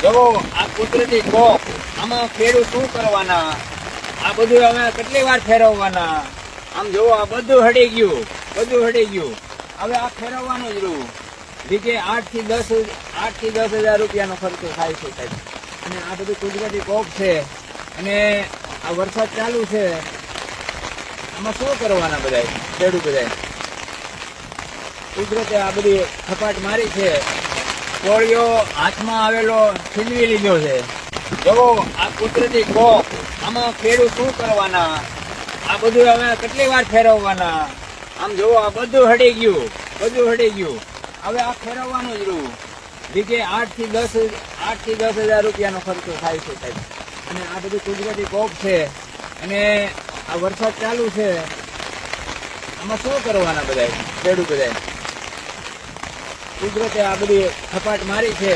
જવો આ કુદરતી કોપ, આમાં ખેડૂત શું કરવાના? આ બધું હવે કેટલી વાર ફેરવવાના? આમ જોવો આ બધું હડી ગયું, બધું હડી ગયું. હવે આ ફેરવવાનું જ રહ્યું. વીઘે 8 થી 10 હજાર રૂપિયાનો ખર્ચો થાય છે સાહેબ. અને આ બધું કુદરતી કોપ છે અને આ વરસાદ ચાલુ છે. આમાં શું કરવાના બધા ખેડૂત? બધા કુદરતે આ બધી થપાટ મારી છે. કોળિયો હાથમાં આવેલો છીનવી લીધો છે. જવો આ કુદરતી કોપ, આમાં ખેડૂત શું કરવાના? આ બધું હવે કેટલી વાર ફેરવવાના? આમ જોવો આ બધું હડી ગયું, બધું હડી ગયું. હવે આ ફેરવવાનું જ રહ્યું. વીઘે 8 થી 10 હજાર રૂપિયાનો ખર્ચો થાય છે સાહેબ. અને આ બધું કુદરતી કોપ છે અને આ વરસાદ ચાલુ છે. આમાં શું કરવાના બધા ખેડૂત? બધા કુદરતે આ બધી થપાટ મારી છે.